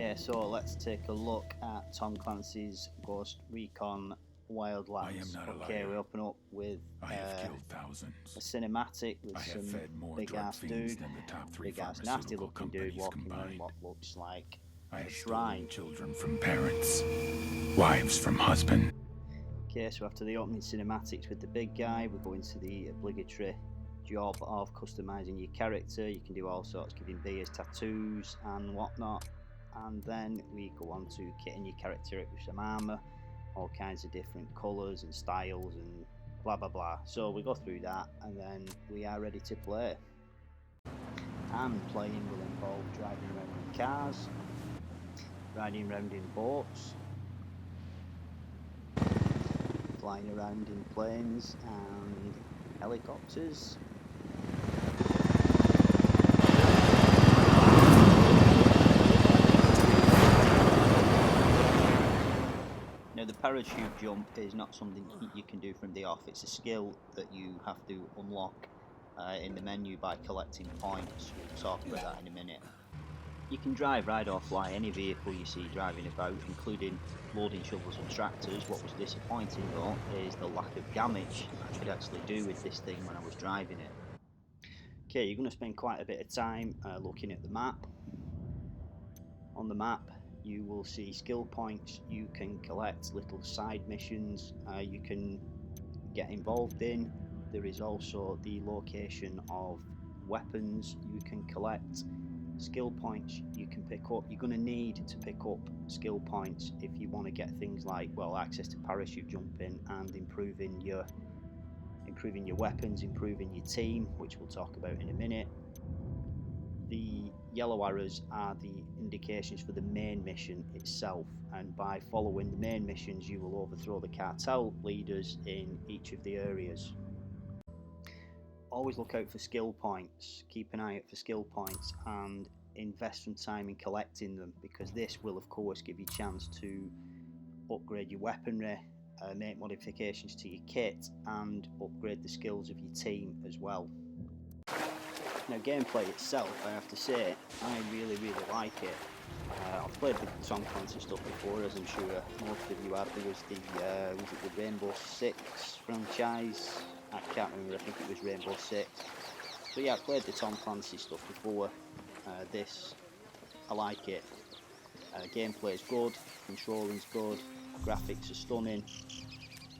Okay, so let's take a look at Tom Clancy's Ghost Recon Wildlands. I am not a Okay, liar. we open up with I have killed thousands. a cinematic with I have some fed more big drug ass fiends dude, than the top 3 big ass nasty pharmaceutical looking dude companies walking around combined. what looks like I a have shrine. stolen children from parents, wives from husband. Okay, so after the opening cinematics with the big guy, we go into the obligatory job of customizing your character. You can do all sorts, giving beers, tattoos and whatnot. And then we go on to kitting your character up with some armor, all kinds of different colors and styles and blah blah blah. So we go through that and then we are ready to play. And playing will involve driving around in cars, riding around in boats, flying around in planes and helicopters. Now the parachute jump is not something you can do from the off. It's a skill that you have to unlock in the menu by collecting points. We'll talk about that in a minute. You can drive, ride or fly any vehicle you see driving about, including loading shovels and tractors. What was disappointing though is the lack of damage I could actually do with this thing when I was driving it. Okay, you're going to spend quite a bit of time looking at the map. On the map you will see skill points you can collect, little side missions you can get involved in. There is also the location of weapons you can collect, skill points you can pick up. You're going to need to pick up skill points if you want to get things like, well, access to parachute jumping and improving your weapons, improving your team, which we'll talk about in a minute. The yellow arrows are the indications for the main mission itself, and by following the main missions you will overthrow the cartel leaders in each of the areas. Always look out for skill points, keep an eye out for skill points and invest some time in collecting them, because this will of course give you a chance to upgrade your weaponry, make modifications to your kit and upgrade the skills of your team as well. Now gameplay itself, I have to say, I really like it. I've played the Tom Clancy stuff before, as I'm sure most of you have. There was the Rainbow Six franchise. I can't remember, I think it was Rainbow Six. So yeah, I've played the Tom Clancy stuff before. This, I like it. Gameplay is good, controlling's good, graphics are stunning.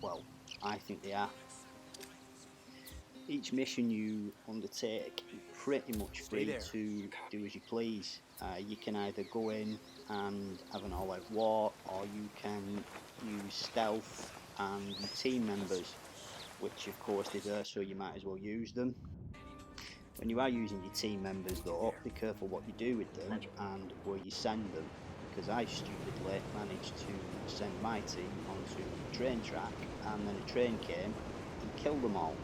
Well, I think they are. Each mission you undertake, you're pretty much free to do as you please. You can either go in and have an all-out war, or you can use stealth and your team members, which of course they're there, so you might as well use them. When you are using your team members though, be careful what you do with them and where you send them, because I stupidly managed to send my team onto a train track and then a train came and killed them all.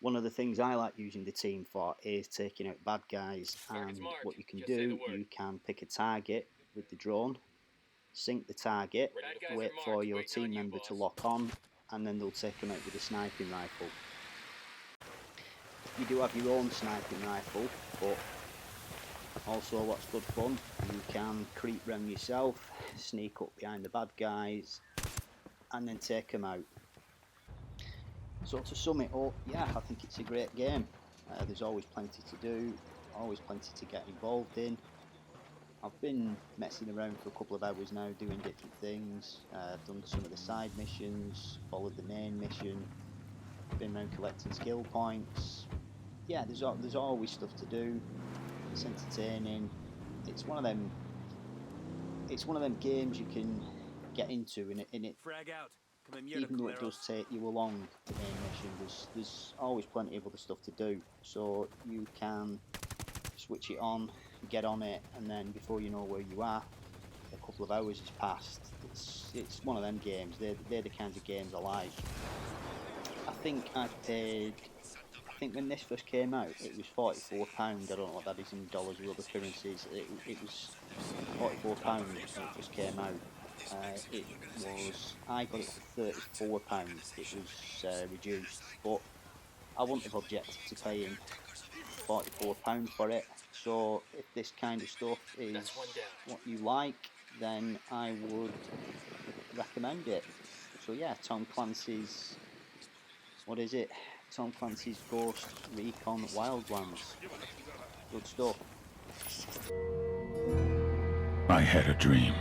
One of the things I like using the team for is taking out bad guys, and what you can do, you can pick a target with the drone, sync the target, wait for your team member to lock on, and then they'll take them out with a sniping rifle. You do have your own sniping rifle, but also what's good fun, you can creep round yourself, sneak up behind the bad guys, and then take them out. So to sum it up, yeah, I think it's a great game. There's always plenty to do, always plenty to get involved in. I've been messing around for a couple of hours now doing different things. I've done some of the side missions, followed the main mission, been around collecting skill points. Yeah, there's always stuff to do. It's entertaining. It's one of them games you can get into, and it Frag out. even though it does take you along the main mission, there's always plenty of other stuff to do, so you can switch it on, get on it, and then before you know where you are, a couple of hours has passed. It's one of them games. They're the kinds of games I like. I think when this first came out, it was £44. I don't know what that is in dollars or other currencies. It was £44 when it first came out. I got it for £34. It was reduced, but I wouldn't have objected to paying £44 for it. So if this kind of stuff is what you like, then I would recommend it. So yeah, Tom Clancy's, what is it? Tom Clancy's Ghost Recon Wildlands. Good stuff. I had a dream.